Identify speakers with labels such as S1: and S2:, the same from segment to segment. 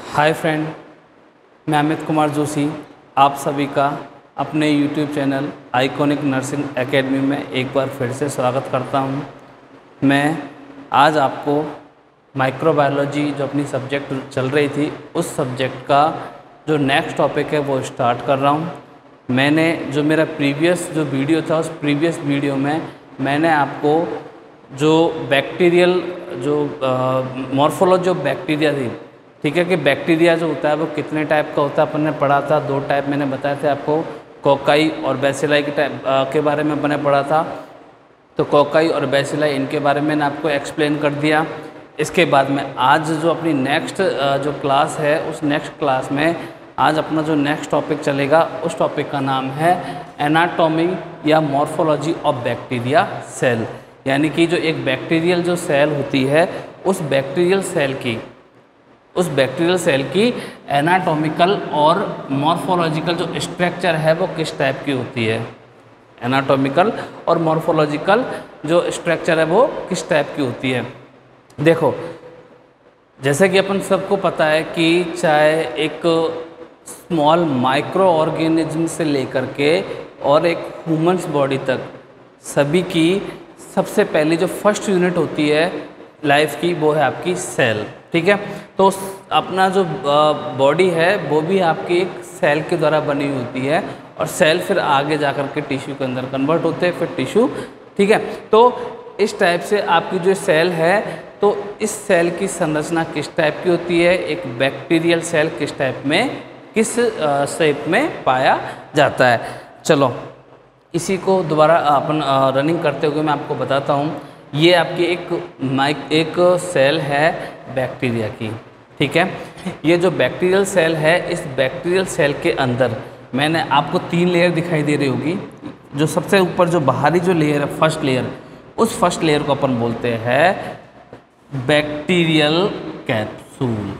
S1: Hi friend, मैं अमित कुमार जोशी आप सभी का अपने YouTube channel iconic nursing academy में एक बार फिर से स्वागत करता हूं। मैं आज आपको माइक्रोबायोलॉजी जो अपनी सब्जेक्ट चल रही थी उस सब्जेक्ट का जो नेक्स्ट टॉपिक है वो स्टार्ट कर रहा हूं। मैंने जो मेरा प्रीवियस जो वीडियो था उस प्रीवियस वीडियो में मैंने आपको जो बैक्टीरियल जो मॉर्फोलॉजी ऑफ बैक्टीरिया थी, ठीक है, कि बैक्टीरिया जो होता है वो कितने टाइप का होता है अपन ने पढ़ा था। दो टाइप मैंने बताए थे आपको, कोकाई और बैसिलाई के टाइप के बारे में मैंने पढ़ा था। तो कोकाई और बैसिलाई इनके बारे में मैंने आपको एक्सप्लेन कर दिया। इसके बाद में आज जो अपनी नेक्स्ट जो क्लास है उस नेक्स्ट क्लास में आज अपना जो नेक्स्ट टॉपिक चलेगा उस टॉपिक का नाम है एनाटॉमी या मॉर्फोलॉजी ऑफ बैक्टीरिया सेल। यानी कि जो एक बैक्टीरियल जो सेल होती है उस बैक्टीरियल सेल की एनाटॉमिकल और मॉर्फोलॉजिकल जो स्ट्रक्चर है वो किस टाइप की होती है। एनाटॉमिकल और मॉर्फोलॉजिकल जो स्ट्रक्चर है वो किस टाइप की होती है। देखो, जैसे कि अपन सबको पता है कि चाहे एक स्मॉल माइक्रो ऑर्गेनिज्म से लेकर के और एक ह्यूमन्स बॉडी तक सभी की सबसे पहली जो फर्स्ट यूनिट होती है लाइफ की वो है आपकी सेल। ठीक है, तो अपना जो बॉडी है वो भी आपकी एक सेल के द्वारा बनी होती है और सेल फिर आगे जाकर के टिश्यू के अंदर कन्वर्ट होते हैं, फिर टिश्यू। ठीक है, तो इस टाइप से आपकी जो सेल है तो इस सेल की संरचना किस टाइप की होती है, एक बैक्टीरियल सेल किस टाइप में किस शेप में पाया जाता है। चलो इसी को दोबारा अपन रनिंग करते हुए मैं आपको बताता हूँ। ये आपकी एक सेल है बैक्टीरिया की। ठीक है, ये जो बैक्टीरियल सेल है इस बैक्टीरियल सेल के अंदर मैंने आपको 3 लेयर दिखाई दे रही होगी। जो सबसे ऊपर जो बाहरी जो लेयर है फर्स्ट लेयर, उस फर्स्ट लेयर को अपन बोलते हैं बैक्टीरियल कैप्सूल।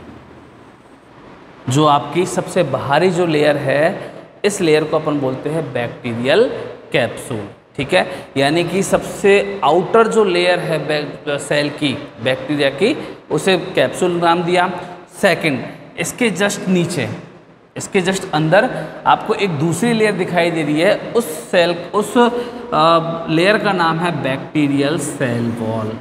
S1: जो आपकी सबसे बाहरी जो लेयर है इस लेयर को अपन बोलते हैं बैक्टीरियल कैप्सूल। ठीक है, यानी कि सबसे आउटर जो लेयर है सेल की बैक्टीरिया की उसे कैप्सूल नाम दिया। सेकंड, इसके जस्ट नीचे, इसके जस्ट अंदर आपको एक दूसरी लेयर दिखाई दे रही है, उस लेयर का नाम है बैक्टीरियल सेल वॉल।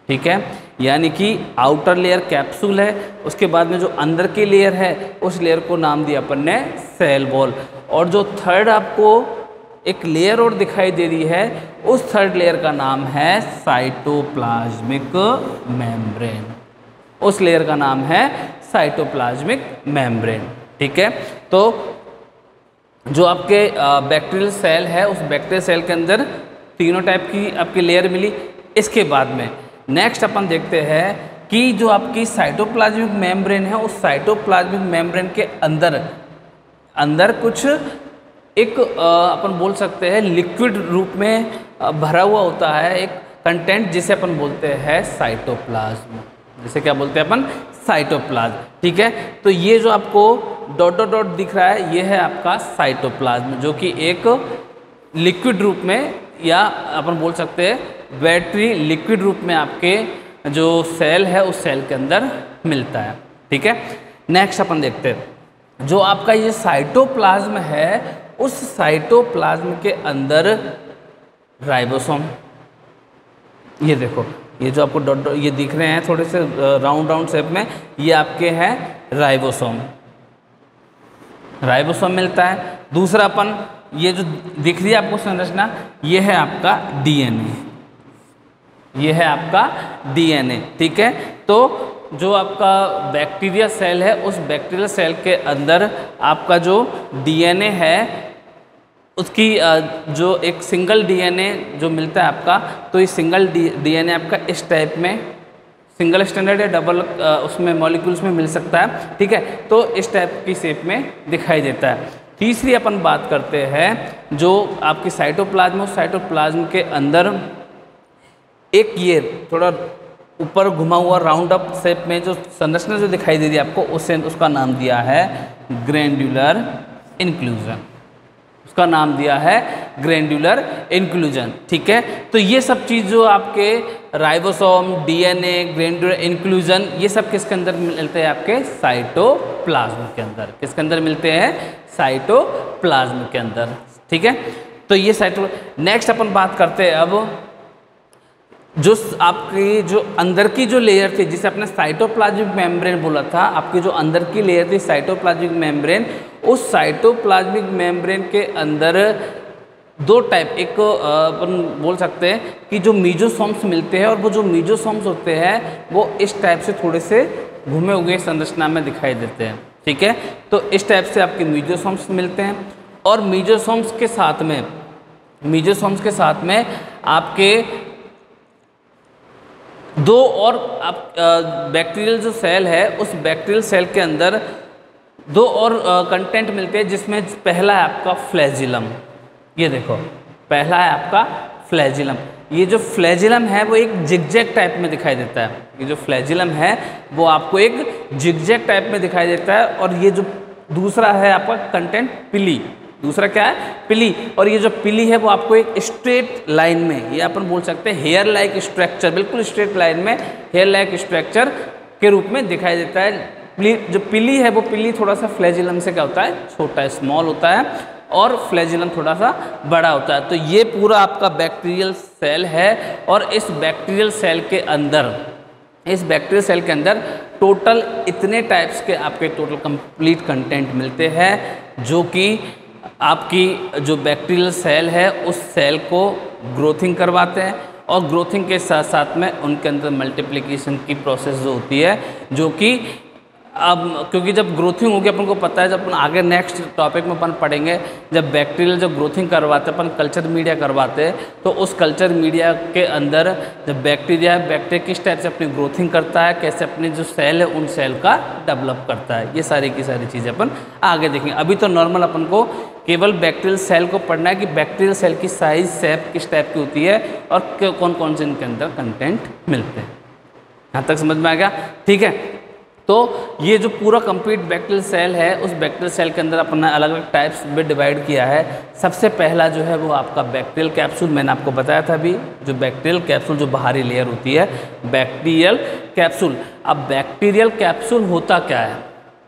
S1: ठीक है, यानी कि आउटर लेयर कैप्सूल है, उसके बाद में जो अंदर की लेयर है उस लेयर को नाम दिया अपन ने सेल वॉल। और जो थर्ड आपको एक लेयर और दिखाई दे रही है उस थर्ड लेयर का नाम है साइटोप्लाज्मिक मेम्ब्रेन। उस लेयर का नाम है साइटोप्लाज्मिक मेम्ब्रेन। ठीक है, तो जो आपके बैक्टीरियल सेल है उस बैक्टीरियल सेल के अंदर तीनों टाइप की आपकी लेयर मिली। इसके बाद में नेक्स्ट अपन देखते हैं कि जो आपकी साइटोप्लाज्मिक मेम्ब्रेन है उस साइटोप्लाज्मिक मेम्ब्रेन के अंदर कुछ एक अपन बोल सकते हैं लिक्विड रूप में भरा हुआ होता है एक कंटेंट, जिसे अपन बोलते हैं साइटोप्लाज्म। जिसे क्या बोलते हैं अपन? साइटोप्लाज्म। ठीक है, तो ये जो आपको डॉट डॉट डॉट दिख रहा है ये है आपका साइटोप्लाज्म, जो कि एक लिक्विड रूप में या अपन बोल सकते हैं बैटरी लिक्विड रूप में आपके जो सेल है उस सेल के अंदर मिलता है। ठीक है, नेक्स्ट अपन देखते हैं जो आपका ये साइटोप्लाज्म है उस साइटोप्लाज्म के अंदर राइबोसोम, ये देखो, ये जो आपको डॉट ये दिख रहे हैं थोड़े से राउंड शेप में, ये आपके हैं राइबोसोम। राइबोसोम मिलता है। दूसरा अपन ये जो दिख रही है आपको संरचना, ये है आपका डीएनए। ये है आपका डीएनए। ठीक है, तो जो आपका बैक्टीरिया सेल है उस बैक्टीरियल सेल के अंदर आपका जो डीएनए है उसकी जो एक सिंगल डीएनए जो मिलता है आपका, तो ये सिंगल डीएनए आपका इस टाइप में सिंगल स्टैंडर्ड या डबल उसमें मॉलिक्यूल्स में मिल सकता है। ठीक है, तो इस टाइप की शेप में दिखाई देता है। तीसरी अपन बात करते हैं जो आपकी साइटोप्लाज्म, उस साइटोप्लाज्म के अंदर एक ये थोड़ा ऊपर घुमा हुआ राउंड अप शेप में जो संरचना जो दिखाई दे रही है आपको उसका नाम दिया है ग्रैंड्यूलर इंक्लूजन। उसका नाम दिया है ग्रैंड्यूलर इंक्लूजन। ठीक है, तो ये सब चीज़ जो आपके राइबोसोम, डीएनए, ग्रेन्युलर इंक्लूजन, ये सब किसके अंदर मिलते हैं? आपके साइटोप्लाज्म के अंदर। किसके अंदर मिलते हैं? साइटोप्लाज्म के अंदर। ठीक है, तो ये नेक्स्ट अपन बात करते हैं अब जो आपकी जो अंदर की जो लेयर थी, जिसे अपने साइटोप्लाज्मिक मेम्ब्रेन बोला था, आपकी जो अंदर की लेयर थी साइटोप्लाज्मिक मेम्ब्रेन, उस साइटोप्लाज्मिक मेम्ब्रेन के अंदर दो टाइप, एक अपन बोल सकते हैं कि जो मीजोसोम्स मिलते हैं, और वो जो मीजोसोम्स होते हैं वो इस टाइप से थोड़े से घूमे हुए संरचना में दिखाई देते हैं। ठीक है, तो इस टाइप से आपके मीजोसोम्स मिलते हैं, और मीजोसोम्स के साथ में आपके दो और बैक्टीरियल जो सेल है, उस बैक्टीरियल सेल के अंदर दो और कंटेंट मिलते हैं, जिसमें पहला है आपका फ्लैजिलम। ये देखो, पहला है आपका फ्लैजिलम। ये जो फ्लैजिलम है वो एक जिगजैग टाइप में दिखाई देता है। ये जो फ्लैजिलम है वो आपको एक जिगजैग टाइप में दिखाई देता है। और ये जो दूसरा है आपका कंटेंट पिली, दूसरा क्या है? पिली। और ये जो पिली है वो आपको एक स्ट्रेट लाइन में, ये अपन बोल सकते हैं हेयर लाइक स्ट्रक्चर, बिल्कुल स्ट्रेट लाइन में हेयर लाइक स्ट्रक्चर के रूप में दिखाई देता है। जो पिली है वो पिली थोड़ा सा फ्लैजिलम से क्या होता है? छोटा है, स्मॉल होता है, और फ्लैजिलम थोड़ा सा बड़ा होता है। तो ये पूरा आपका बैक्टीरियल सेल है, और इस बैक्टीरियल सेल के अंदर टोटल इतने टाइप्स के आपके टोटल कंप्लीट कंटेंट मिलते हैं, जो कि आपकी जो बैक्टीरियल सेल है उस सेल को ग्रोथिंग करवाते हैं, और ग्रोथिंग के साथ साथ में उनके अंदर मल्टीप्लिकेशन की प्रोसेस जो होती है, जो कि अब क्योंकि जब ग्रोथिंग होगी अपन को पता है, जब अपन आगे नेक्स्ट टॉपिक में अपन पढ़ेंगे, जब बैक्टीरियल जब ग्रोथिंग करवाते हैं अपन कल्चर मीडिया करवाते हैं, तो उस कल्चर मीडिया के अंदर जब बैक्टीरिया किस टाइप से अपनी ग्रोथिंग करता है, कैसे अपने जो सेल है उन सेल का डेवलप करता है, ये सारी की सारी चीज़ें अपन आगे देखेंगे। अभी तो नॉर्मल अपन को केवल बैक्टीरियल सेल को पढ़ना है कि बैक्टीरियल सेल की साइज शेप किस टाइप की होती है, और कौन कौन से इनके अंदर कंटेंट मिलते हैं। यहाँ तक समझ में आ गया? ठीक है, तो ये जो पूरा कंप्लीट बैक्टीरियल सेल है, उस बैक्टीरियल सेल के अंदर अपना अलग अलग टाइप्स में डिवाइड किया है। सबसे पहला जो है वो आपका बैक्टीरियल कैप्सूल, मैंने आपको बताया था अभी, जो बैक्टीरियल कैप्सूल जो बाहरी लेयर होती है, बैक्टीरियल कैप्सूल। अब बैक्टीरियल कैप्सूल होता क्या है?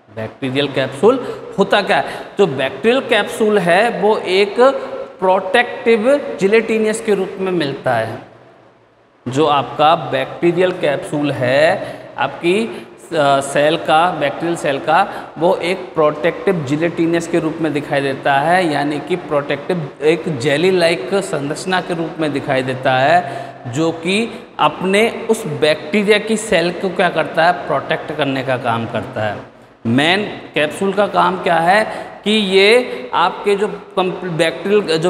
S1: बैक्टीरियल कैप्सूल होता क्या है? जो बैक्टीरियल कैप्सूल है वो एक प्रोटेक्टिव जिलेटिनियस के रूप में मिलता है। जो आपका बैक्टीरियल कैप्सूल है आपकी सेल का, बैक्टीरियल सेल का, वो एक प्रोटेक्टिव जिलेटिनस के रूप में दिखाई देता है, यानी कि प्रोटेक्टिव एक जेली लाइक संरचना के रूप में दिखाई देता है, जो कि अपने उस बैक्टीरिया की सेल को क्या करता है? प्रोटेक्ट करने का काम करता है। मेन कैप्सूल का काम क्या है कि ये आपके जो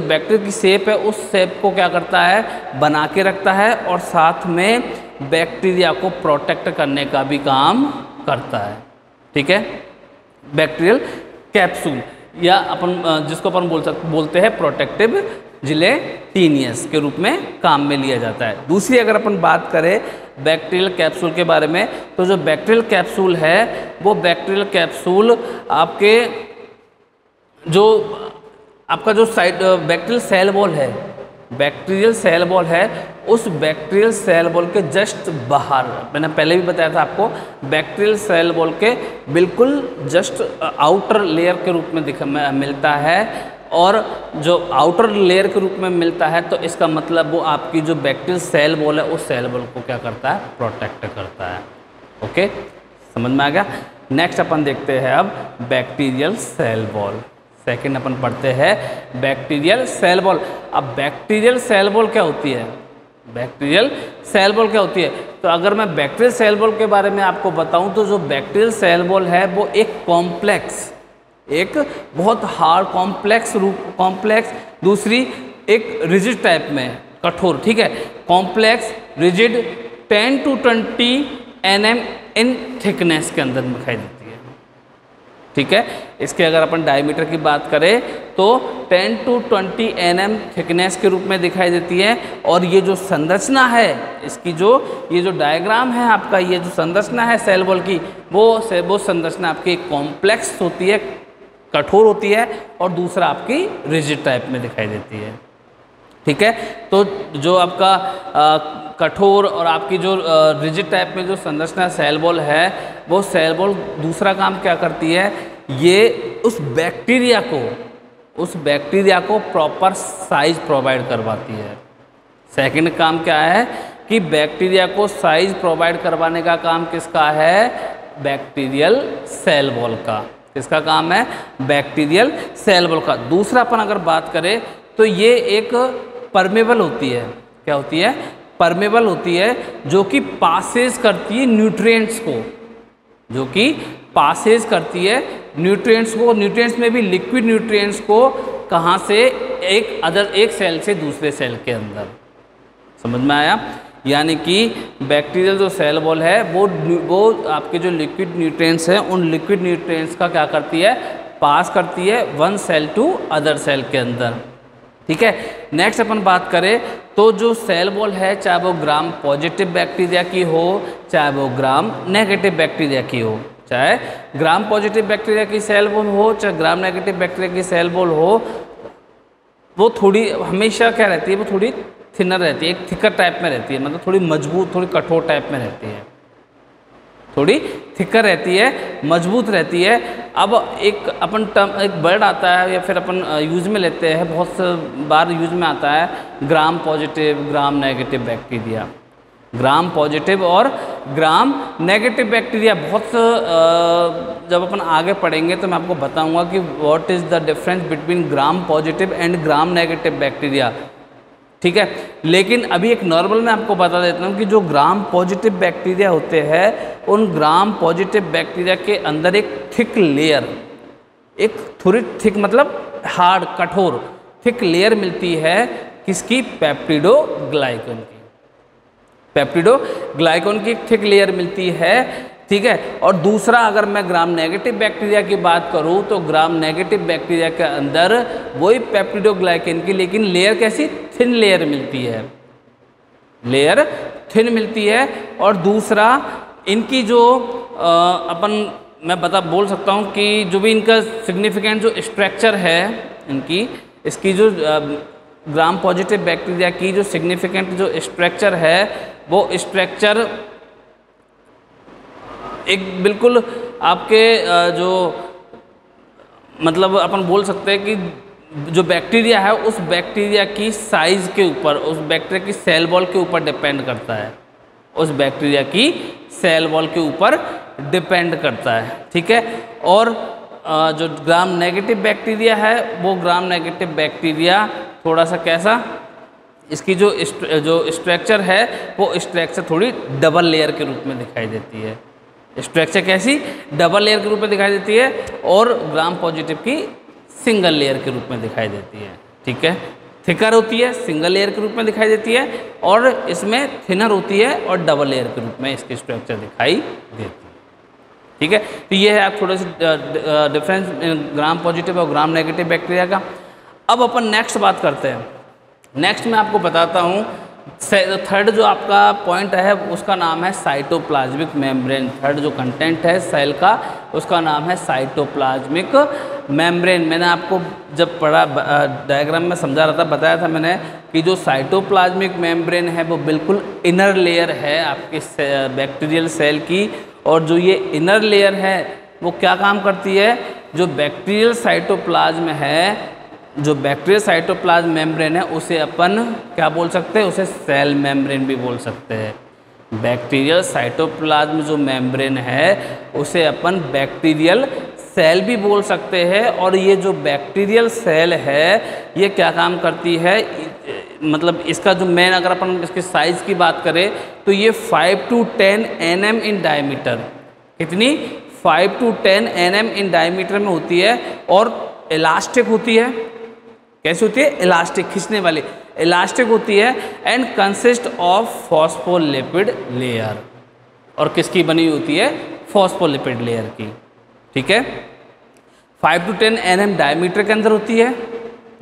S1: बैक्टीरिया की शेप है उस शेप को क्या करता है? बना के रखता है, और साथ में बैक्टीरिया को प्रोटेक्ट करने का भी काम करता है। ठीक है, बैक्टीरियल कैप्सूल, या अपन जिसको अपन बोलते हैं प्रोटेक्टिव जिलेटिनियस के रूप में काम में लिया जाता है। दूसरी अगर अपन बात करें बैक्टीरियल कैप्सूल के बारे में, तो जो बैक्टीरियल कैप्सूल है वो बैक्टीरियल कैप्सूल आपके जो आपका जो बैक्टीरियल सेल वॉल है, बैक्टीरियल सेल वॉल है, उस बैक्टीरियल सेल वॉल के जस्ट बाहर, मैंने पहले भी बताया था आपको, बैक्टीरियल सेल वॉल के बिल्कुल जस्ट आउटर लेयर के रूप में मिलता है। और जो आउटर लेयर के रूप में मिलता है, तो इसका मतलब वो आपकी जो बैक्टीरियल सेल वॉल है उस सेल वॉल को क्या करता है? प्रोटेक्ट करता है। ओके, समझ में आ गया? नेक्स्ट अपन देखते हैं अब बैक्टीरियल सेल वॉल। सेकेंड अपन पढ़ते हैं बैक्टीरियल सेल वॉल। अब बैक्टीरियल सेल वॉल क्या होती है? बैक्टीरियल सेल वॉल क्या होती है? तो अगर मैं बैक्टीरियल सेल वॉल के बारे में आपको बताऊं, तो जो बैक्टीरियल सेल वॉल है वो एक कॉम्प्लेक्स, एक बहुत हार्ड कॉम्प्लेक्स, दूसरी एक रिजिड टाइप में, कठोर, ठीक है, complex rigid 10 to 20 nm in thickness के अंदर दिखाई देती है। ठीक है, इसके अगर अपन डायमीटर की बात करें तो 10 to 20 nm थिकनेस के रूप में दिखाई देती है। और ये जो संरचना है इसकी, ये जो डायग्राम है आपका, ये जो संरचना है सेल वॉल की, वो संरचना आपकी कॉम्प्लेक्स होती है, कठोर होती है, और दूसरा आपकी रिजिड टाइप में दिखाई देती है। ठीक है, तो जो आपका कठोर और आपकी जो रिजिड टाइप में जो संरचना सेल वॉल है, वो सेल वॉल दूसरा काम क्या करती है, ये उस बैक्टीरिया को प्रॉपर साइज प्रोवाइड करवाती है। सेकंड काम क्या है कि बैक्टीरिया को साइज प्रोवाइड करवाने का काम किसका है, बैक्टीरियल सेल वॉल का। किसका काम है, बैक्टीरियल सेल वॉल का। दूसरा अपन अगर बात करें तो ये एक परमेबल होती है। क्या होती है, परमेबल होती है, जो कि पासेज करती है न्यूट्रिएंट्स को, जो कि पासेज करती है न्यूट्रिएंट्स को। न्यूट्रिएंट्स में भी लिक्विड न्यूट्रिएंट्स को कहाँ से, एक सेल से दूसरे सेल के अंदर। समझ में आया? यानी कि बैक्टीरियल जो सेल वॉल है वो आपके जो लिक्विड न्यूट्रिएंट्स हैं, उन लिक्विड न्यूट्रिएंट्स का क्या करती है, पास करती है one cell to other cell के अंदर। ठीक है। नेक्स्ट अपन बात करें तो जो सेल वॉल है, चाहे वो ग्राम पॉजिटिव बैक्टीरिया की हो, चाहे वो ग्राम नेगेटिव बैक्टीरिया की हो, चाहे ग्राम पॉजिटिव बैक्टीरिया की सेल वॉल हो, चाहे ग्राम नेगेटिव बैक्टीरिया की सेल वॉल हो, वो थोड़ी हमेशा क्या रहती है, वो थोड़ी थिनर रहती है, एक थिकर टाइप में रहती है, मतलब थोड़ी मजबूत, थोड़ी कठोर टाइप में रहती है, थोड़ी थिकर रहती है, मजबूत रहती है। अब एक अपन टर्म, एक वर्ड आता है या फिर अपन यूज में लेते हैं, बहुत बार यूज में आता है, ग्राम पॉजिटिव, ग्राम नेगेटिव बैक्टीरिया। ग्राम पॉजिटिव और ग्राम नेगेटिव बैक्टीरिया बहुत जब अपन आगे पढ़ेंगे तो मैं आपको बताऊंगा कि what is the difference between gram positive and gram negative bacteria. ठीक है। लेकिन अभी एक नॉर्मल मैं आपको बता देता हूँ कि जो ग्राम पॉजिटिव बैक्टीरिया होते हैं, उन ग्राम पॉजिटिव बैक्टीरिया के अंदर एक थिक लेयर, एक थोड़ी थिक मतलब हार्ड, कठोर थिक लेयर मिलती है, किसकी, पेप्टिडोग्लाइकन की। पेप्टिडोग्लाइकन की एक थिक लेयर मिलती है। ठीक है। और दूसरा, अगर मैं ग्राम नेगेटिव बैक्टीरिया की बात करूं तो ग्राम नेगेटिव बैक्टीरिया के अंदर वही पेप्टिडोग्लाइकन की, लेकिन लेयर कैसी, थिन लेयर मिलती है, लेयर थिन मिलती है। और दूसरा, इनकी जो मैं बोल सकता हूं कि जो भी इनका सिग्निफिकेंट जो स्ट्रक्चर है इसकी जो ग्राम पॉजिटिव बैक्टीरिया की जो सिग्निफिकेंट जो स्ट्रक्चर है, वो स्ट्रक्चर एक बिल्कुल आपके जो मतलब अपन बोल सकते हैं कि जो बैक्टीरिया है, उस बैक्टीरिया की साइज के ऊपर, उस बैक्टीरिया की सेल वॉल के ऊपर डिपेंड करता है, उस बैक्टीरिया की सेल वॉल के ऊपर डिपेंड करता है। ठीक है। और जो ग्राम नेगेटिव बैक्टीरिया है, वो ग्राम नेगेटिव बैक्टीरिया थोड़ा सा कैसा, इसकी जो स्ट्रक्चर है, वो स्ट्रक्चर थोड़ी डबल लेयर के रूप में दिखाई देती है। स्ट्रक्चर कैसी, डबल लेयर के रूप में दिखाई देती है, और ग्राम पॉजिटिव की सिंगल लेयर के रूप में दिखाई देती है। ठीक है। थिकर होती है, सिंगल लेयर के रूप में दिखाई देती है, और इसमें थिनर होती है और डबल लेयर के रूप में इसकी स्ट्रक्चर दिखाई देती है। ठीक है। तो ये है आप थोड़े से डिफरेंस ग्राम पॉजिटिव और ग्राम नेगेटिव बैक्टीरिया का। अब अपन नेक्स्ट बात करते हैं। नेक्स्ट मैं आपको बताता हूँ, थर्ड जो आपका पॉइंट है उसका नाम है साइटोप्लाज्मिक मेम्ब्रेन। थर्ड जो कंटेंट है सेल का, उसका नाम है साइटोप्लाज्मिक मेम्ब्रेन। मैंने आपको जब पढ़ा डायग्राम में समझा रहा था, बताया था मैंने कि जो साइटोप्लाज्मिक मेम्ब्रेन है वो बिल्कुल इनर लेयर है आपके बैक्टीरियल सेल की, और जो ये इनर लेयर है वो क्या काम करती है, जो बैक्टीरियल साइटोप्लाज्म है, जो बैक्टीरियल साइटोप्लाज्म मेम्ब्रेन है, उसे अपन क्या बोल सकते हैं, उसे सेल मेम्ब्रेन भी बोल सकते हैं। बैक्टीरियल साइटोप्लाज्म जो मेम्ब्रेन है उसे अपन बैक्टीरियल सेल भी बोल सकते हैं। और ये जो बैक्टीरियल सेल है ये क्या काम करती है, मतलब इसका जो मेन, अगर अपन इसके साइज़ की बात करें तो ये 5 to 10 nm इन डायमीटर, कितनी, 5 to 10 nm इन डायमीटर में होती है, और इलास्टिक होती है। कैसी होती है, इलास्टिक, खींचने वाली, इलास्टिक होती है, and consist of phospholipid layer. और किसकी बनी होती है, फॉस्फोलिपिड लेयर की। ठीक है। 5 to 10 nm डायमीटर के अंदर होती है,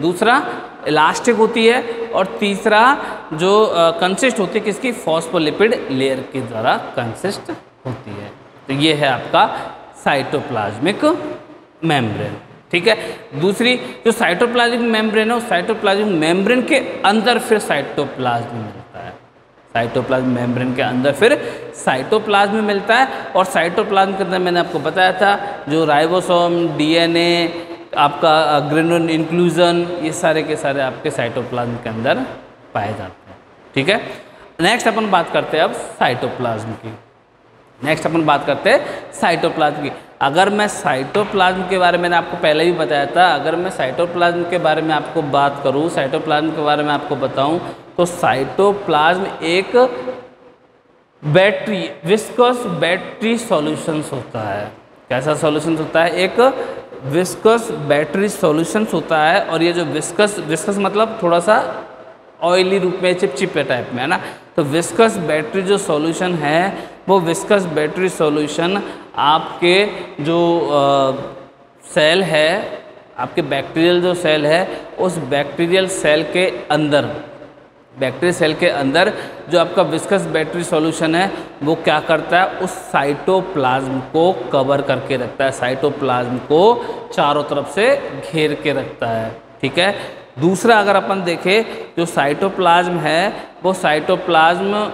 S1: दूसरा इलास्टिक होती है, और तीसरा जो कंसिस्ट होती है किसकी, फॉस्फोलिपिड लेयर के द्वारा कंसिस्ट होती है। तो ये है आपका साइटोप्लाज्मिक मेम्ब्रेन। ठीक है। दूसरी जो साइटोप्लाज्मिक मेम्ब्रेन है, उस साइटोप्लाज्मिक मेम्ब्रेन के अंदर फिर साइटोप्लाज्म मिलता है। साइटोप्लाज्म मेम्ब्रेन के अंदर फिर साइटोप्लाज्म मिलता है, और साइटोप्लाज्म के अंदर मैंने आपको बताया था जो राइबोसोम, डीएनए, आपका ग्रेनुल इंक्लूजन, ये सारे के सारे आपके साइटोप्लाज्म के अंदर पाए जाते हैं। ठीक है, नेक्स्ट अपन बात करते हैं अब साइटोप्लाज्म की। नेक्स्ट अपन बात करते हैं साइटोप्लाज्म की। अगर मैं साइटोप्लाज्म के बारे में आपको पहले भी बताया था, अगर मैं साइटोप्लाज्म के बारे में आपको बात करूं, साइटोप्लाज्म के बारे में आपको बताऊं, तो साइटोप्लाज्म एक बैटरी, विस्कस बैटरी सॉल्यूशंस होता है। कैसा सॉल्यूशंस होता है? एक विस्कस बैटरी सॉल्यूशंस होता है। और ये जो विस्कस मतलब थोड़ा सा ऑयली रूप में, चिपचिपे टाइप में, है ना। तो विस्कस बैटरी जो सॉल्यूशन है, वो विस्कस बैटरी सॉल्यूशन आपके जो सेल है, आपके बैक्टीरियल जो सेल है, उस बैक्टीरियल सेल के अंदर, बैक्टीरियल सेल के अंदर जो आपका विस्कस बैटरी सॉल्यूशन है, वो क्या करता है? उस साइटोप्लाज्म को कवर करके रखता है, साइटोप्लाज्म को चारों तरफ से घेर के रखता है। ठीक है। दूसरा अगर अपन देखें, जो साइटोप्लाज्म है वो साइटोप्लाज्म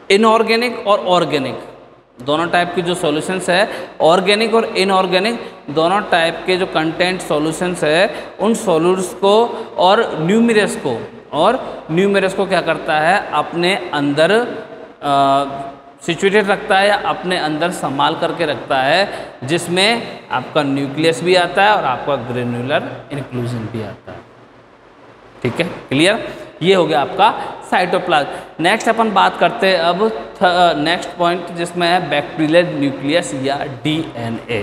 S1: इनऑर्गेनिक और ऑर्गेनिक दोनों टाइप की जो सॉल्यूशंस है, ऑर्गेनिक और इनऑर्गेनिक दोनों टाइप के जो कंटेंट सॉल्यूशंस है, उन सॉल्यूट्स को और न्यूमेरस को क्या करता है? अपने अंदर सिचुएटेड रखता है या अपने अंदर संभाल करके रखता है, जिसमें आपका न्यूक्लियस भी आता है और आपका ग्रेनुलर इंक्लूजन भी आता है। ठीक है, क्लियर? ये हो गया आपका साइटोप्लाज्म। नेक्स्ट अपन बात करते हैं अब नेक्स्ट पॉइंट, जिसमें है बैक्टीरियल न्यूक्लियस या डीएनए।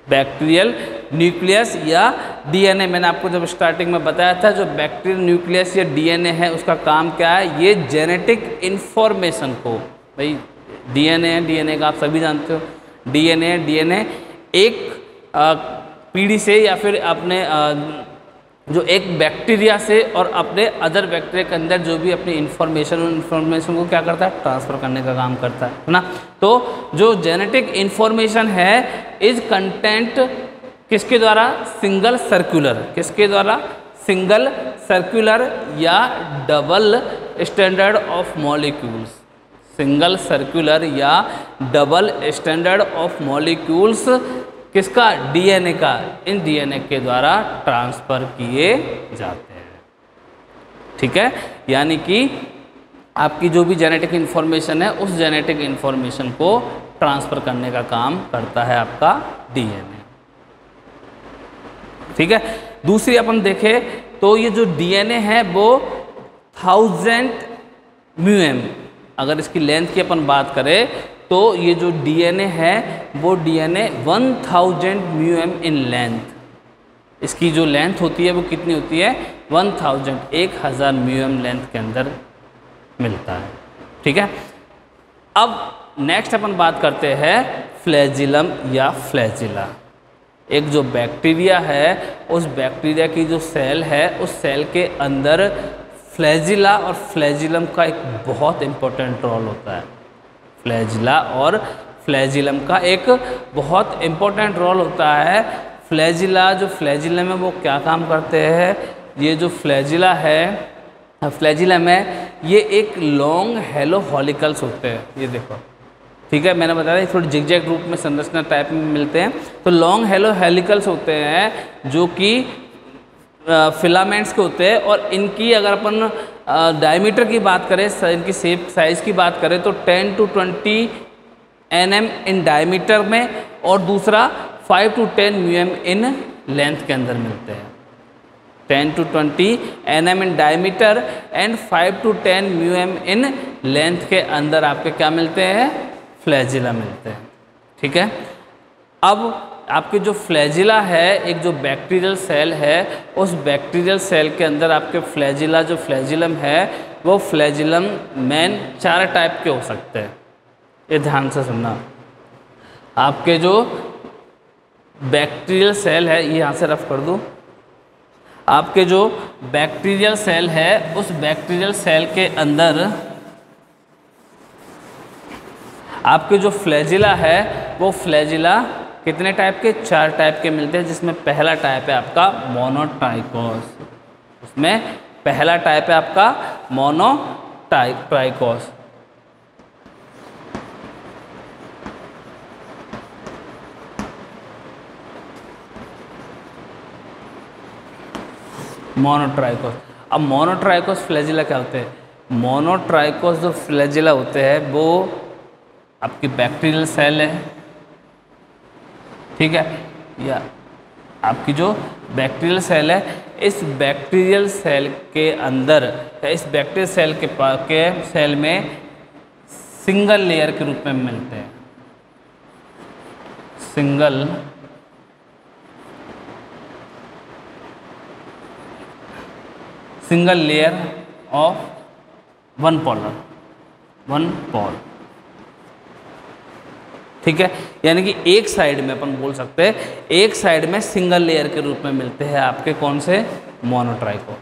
S1: बैक्टीरियल न्यूक्लियस या डीएनए, मैंने आपको जब स्टार्टिंग में बताया था, जो बैक्टीरियल न्यूक्लियस या डीएनए है उसका काम क्या है? ये जेनेटिक इन्फॉर्मेशन को, भाई डीएनए का आप सभी जानते हो, डीएनए एक पीढ़ी से या फिर अपने जो एक बैक्टीरिया से और अपने अदर बैक्टीरिया के अंदर जो भी अपनी इन्फॉर्मेशन को क्या करता है? ट्रांसफ़र करने का काम करता है ना। तो जो जेनेटिक इन्फॉर्मेशन है इज कंटेंट किसके द्वारा? Single circular. किसके द्वारा? सिंगल सर्कुलर या double standard of molecules. Single circular या डबल स्टैंडर्ड ऑफ मॉलिक्यूल्स किसका? डीएनए का। इन डीएनए के द्वारा ट्रांसफ़र किए जाते हैं। ठीक है, यानी कि आपकी जो भी जेनेटिक इन्फॉर्मेशन है, उस जेनेटिक इन्फॉर्मेशन को ट्रांसफ़र करने का काम करता है आपका डीएनए। ठीक है। दूसरी अपन देखें तो ये जो डीएनए है वो 1000 म्यूएम, अगर इसकी लेंथ की अपन बात करें तो ये जो डीएनए है वो डीएनए 1000 म्यूएम इन लेंथ। इसकी जो लेंथ होती है वो कितनी होती है? 1000 म्यूएम लेंथ के अंदर मिलता है। ठीक है। अब नेक्स्ट अपन बात करते हैं फ्लैजिलम या फ्लैजिला। एक जो बैक्टीरिया है, उस बैक्टीरिया की जो सेल है, उस सेल के अंदर फ्लैजिला और फ्लैजिलम का एक बहुत इम्पोर्टेंट रोल होता है। फ्लैजिला और फ्लैजिलम का एक बहुत इम्पोर्टेंट रोल होता है। फ्लैजिला, जो फ्लैजिलम है वो क्या काम करते हैं? ये जो फ्लैजिला है, फ्लैजिलम है, ये एक लॉन्ग हेलो हॉलिकल्स होते हैं। ये देखो, ठीक है, मैंने बताया थोड़ी जिगजैग रूप में संरचना टाइप में मिलते हैं। तो लॉन्ग हेलो हेलिकल्स होते हैं जो कि फिलामेंट्स के होते हैं, और इनकी अगर अपन डायमीटर की बात करें, इनकी शेप साइज़ की बात करें तो 10 to 20 nm इन डायमीटर में, और दूसरा 5 to 10 म्यूएम इन लेंथ के अंदर मिलते हैं। 10 to 20 nm in diameter and 5 to 10 म्यूएम इन लेंथ के अंदर आपके क्या मिलते हैं? फ्लैजिला मिलते हैं। ठीक है। अब आपके जो फ्लैजिला है, एक जो बैक्टीरियल सेल है, उस बैक्टीरियल सेल के अंदर आपके फ्लैजिला, जो फ्लैजिलम है, वो फ्लैजिलम मेन 4 टाइप के हो सकते हैं। ये ध्यान से सुनना। आपके जो बैक्टीरियल सेल है, ये यहाँ से रफ कर दूँ, आपके जो बैक्टीरियल सेल है, उस बैक्टीरियल सेल के अंदर आपके जो फ्लैजिला है, वो फ्लैजिला कितने टाइप के? 4 टाइप के मिलते हैं, जिसमें पहला टाइप है आपका मोनोट्राइकोस। उसमें पहला टाइप है आपका मोनोट्राइकोस। मोनोट्राइकोस। अब मोनोट्राइकोस फ्लैजिला क्या होते हैं? मोनोट्राइकोस जो फ्लैजिला होते हैं वो आपकी बैक्टीरियल सेल है, ठीक है, या आपकी जो बैक्टीरियल सेल है, इस बैक्टीरियल सेल के अंदर, इस बैक्टीरियल सेल के सेल में सिंगल लेयर के रूप में मिलते हैं। Single layer of one Paul, ठीक है, यानी कि एक साइड में अपन बोल सकते हैं, एक साइड में सिंगल लेयर के रूप में मिलते हैं आपके कौन से? मोनोट्राइकोस।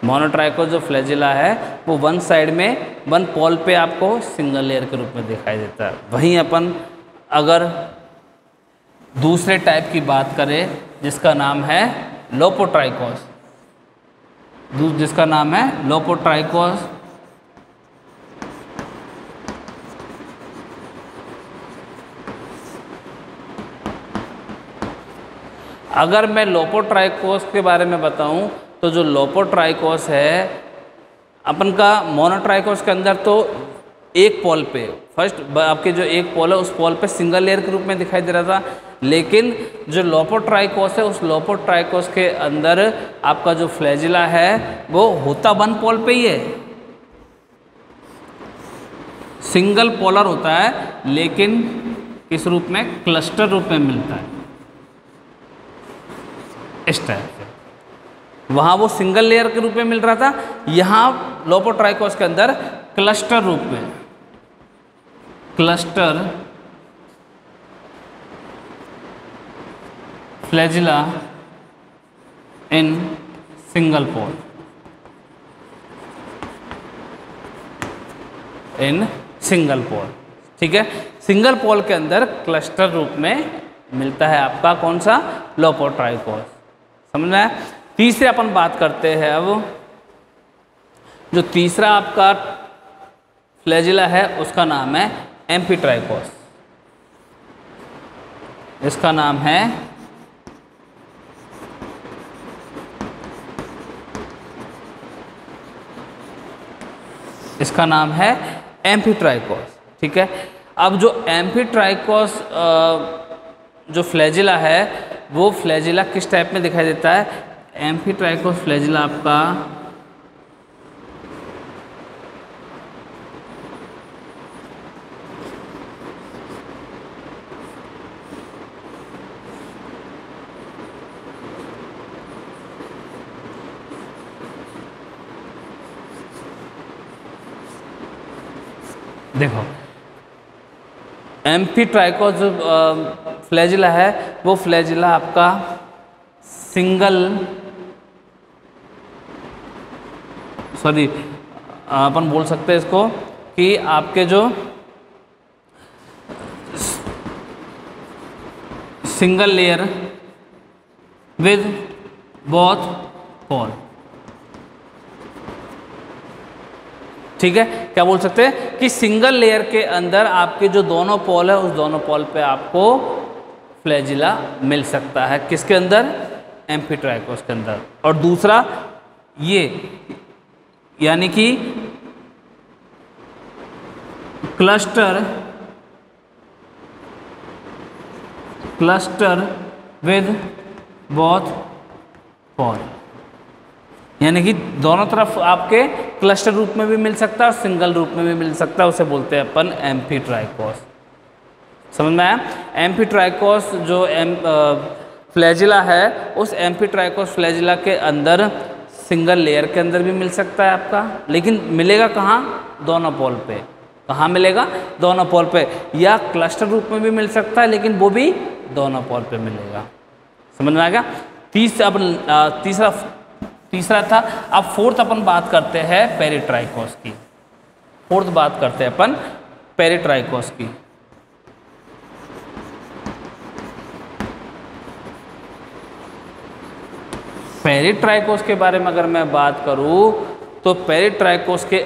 S1: मोनोट्राइकोस जो फ्लैजिला है वो वन साइड में, वन पॉल पे आपको सिंगल लेयर के रूप में दिखाई देता है। वहीं अपन अगर दूसरे टाइप की बात करें जिसका नाम है लोपोट्राइकोस, जिसका नाम है लोपोट्राइकोस, अगर मैं लोपोट्राइकोस के बारे में बताऊं तो जो लोपोट्राइकोस है अपन का, मोनोट्राइकोस के अंदर तो एक पॉल पे, फर्स्ट आपके जो एक पॉल है उस पॉल पे सिंगल लेयर के रूप में दिखाई दे रहा था, लेकिन जो लोपोट्राइकोस है उस लोपोट्राइकोस के अंदर आपका जो फ्लैजिला है वो होता वन पॉल पे ही है, सिंगल पोलर होता है, लेकिन किस रूप में? क्लस्टर रूप में मिलता है, इस टाइप से। वहाँ वो सिंगल लेयर के रूप में मिल रहा था, यहाँ लोपोट्राइकोस के अंदर क्लस्टर रूप में, cluster flagella in single pole, in single pole, ठीक है, सिंगल पोल के अंदर क्लस्टर रूप में मिलता है आपका कौन सा? लोपोट्राइकोस। समझ में आया? तीसरे अपन बात करते हैं अब, जो तीसरा आपका फ्लैजिला है उसका नाम है एम्फीट्राइकोस। इसका नाम है एम्फीट्राइकोस, ठीक है। अब जो एम्फीट्राइकोस जो फ्लैजिला है वो फ्लैजिला किस टाइप में दिखाई देता है? एम्फीट्राइकोस फ्लैजिला आपका देखो, एम्फीट्राइकोस जो फ्लैजिला है वो फ्लैजिला आपका अपन बोल सकते हैं इसको कि आपके जो सिंगल लेयर विद बोथ पोल, ठीक है, क्या बोल सकते हैं कि सिंगल लेयर के अंदर आपके जो दोनों पोल है उस दोनों पोल पे आपको फ्लैजिला मिल सकता है। किसके अंदर? एम्फीट्राइकोस के अंदर। और दूसरा ये, यानी कि क्लस्टर विद बोथ पोल, यानी कि दोनों तरफ आपके क्लस्टर रूप में भी मिल सकता है और सिंगल रूप में भी मिल सकता है, उसे बोलते हैं अपन एम्फीट्राइकोस। समझ में आया? एम्फीट्राइकोस जो फ्लैजिला है उस एम्फीट्राइकोस फ्लैजिला के अंदर सिंगल लेयर के अंदर भी मिल सकता है आपका, लेकिन मिलेगा कहाँ? दोनों पोल पे। कहाँ मिलेगा? दोनों पोल पे। या क्लस्टर रूप में भी मिल सकता है, लेकिन वो भी दोनों पोल पे मिलेगा। समझ में आ गया? तीसरा था। अब फोर्थ अपन बात करते हैं पेरिट्राइकोस की। फोर्थ बात करते हैं अपन पेरिट्राइकोस की। पेरिट्राइकोस के बारे में अगर मैं बात करूं तो पेरिट्राइकोस के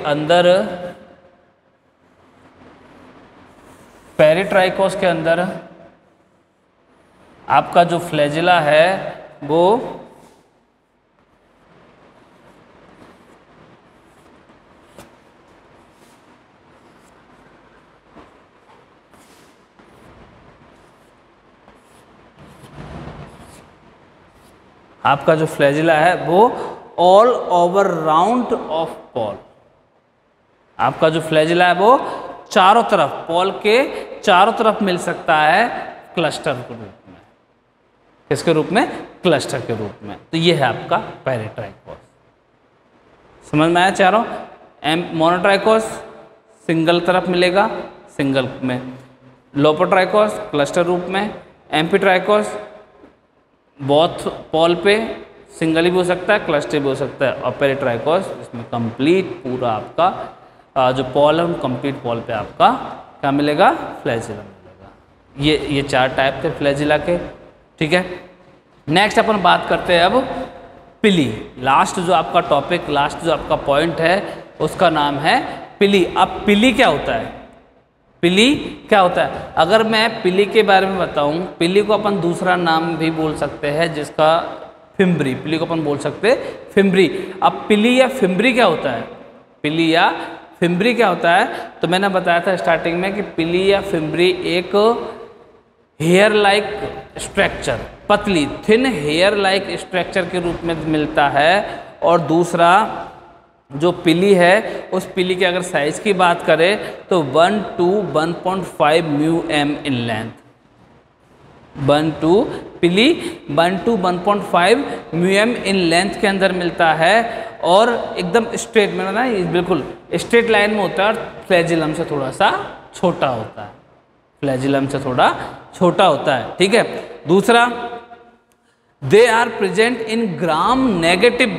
S1: अंदर आपका जो फ्लैजिला है वो all over round of Paul, आपका जो फ्लैजिला है वो चारों तरफ, पॉल के चारों तरफ मिल सकता है क्लस्टर के रूप में। किसके रूप में? क्लस्टर के रूप में। तो ये है आपका पेरिट्राइकोस। समझ में आया चारों? मोनोट्राइकोस सिंगल तरफ मिलेगा, सिंगल में। लोपोट्राइकोस क्लस्टर रूप में। एम्फीट्राइकोस बोथ पॉल पे सिंगल भी हो सकता है, क्लस्टर भी हो सकता है। और पेरिट्राइकोस इसमें कंप्लीट पूरा आपका जो पॉल है कंप्लीट पॉल पे आपका क्या मिलेगा? फ्लैजिला मिलेगा। ये चार टाइप थे फ्लैजिला के, ठीक है। नेक्स्ट अपन बात करते हैं अब पिली। लास्ट जो आपका टॉपिक, लास्ट जो आपका पॉइंट है उसका नाम है पिली। अब पिली क्या होता है? पिली क्या होता है? अगर मैं पिली के बारे में बताऊं, पिली को अपन दूसरा नाम भी बोल सकते हैं जिसका फिम्ब्री, पिली को अपन बोल सकते हैं फिम्ब्री। अब पिली या फिम्ब्री क्या होता है? पिली या फिम्ब्री क्या होता है? तो मैंने बताया था स्टार्टिंग में कि पिली या फिम्ब्री एक हेयर लाइक स्ट्रक्चर, पतली थिन हेयर लाइक स्ट्रक्चर के रूप में मिलता है। और दूसरा जो पिली है, उस पिली के अगर साइज की बात करें तो 1 to 1.5 μm in length. 1 to 1.5 μm in length के अंदर मिलता है और एकदम स्ट्रेट में ना, ये बिल्कुल स्ट्रेट लाइन में होता है और फ्लैजिलम से थोड़ा सा छोटा होता है, फ्लैजिलम से थोड़ा छोटा होता है, ठीक है। दूसरा, they are present in gram negative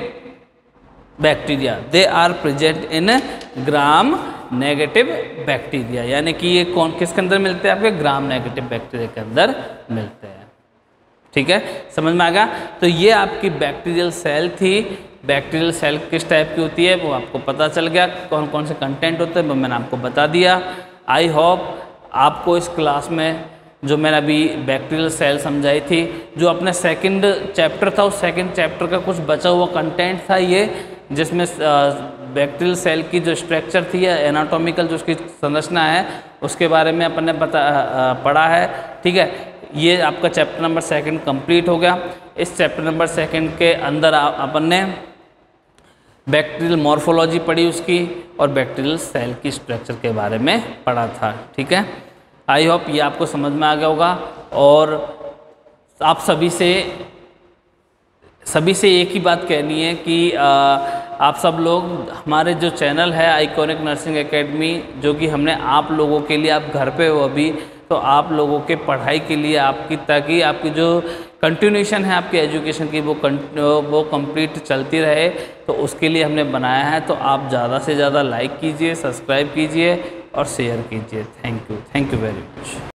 S1: bacteria, they are present in gram negative bacteria, यानी कि ये कौन किसके अंदर मिलते हैं? आपके ग्राम नेगेटिव बैक्टीरिया के अंदर मिलते हैं, ठीक है। समझ में आ गया? तो ये आपकी बैक्टीरियल सेल थी। बैक्टीरियल सेल किस टाइप की होती है वो आपको पता चल गया, कौन कौन से कंटेंट होते हैं वो मैंने आपको बता दिया। आई होप आपको इस क्लास में जो मैंने अभी बैक्टीरियल सेल समझाई थी, जो अपने सेकंड चैप्टर था, उस सेकंड चैप्टर का कुछ बचा हुआ कंटेंट था ये, जिसमें बैक्टीरियल सेल की जो स्ट्रक्चर थी, एनाटॉमिकल जो उसकी संरचना है, उसके बारे में अपन ने पढ़ा है, ठीक है। ये आपका चैप्टर नंबर 2 कंप्लीट हो गया। इस चैप्टर नंबर 2 के अंदर अपन ने बैक्टीरियल मॉर्फोलॉजी पढ़ी उसकी, और बैक्टीरियल सेल की स्ट्रक्चर के बारे में पढ़ा था, ठीक है। आई होप ये आपको समझ में आ गया होगा। और आप सभी से एक ही बात कहनी है कि आप सब लोग हमारे जो चैनल है आइकॉनिक नर्सिंग एकेडमी, जो कि हमने आप लोगों के लिए, आप घर पे हो अभी, तो आप लोगों के पढ़ाई के लिए आपकी, ताकि आपकी जो कंटिन्यूशन है आपकी एजुकेशन की वो कंप्लीट चलती रहे, तो उसके लिए हमने बनाया है। तो आप ज़्यादा से ज़्यादा लाइक कीजिए, सब्सक्राइब कीजिए और शेयर कीजिए। Thank you very much.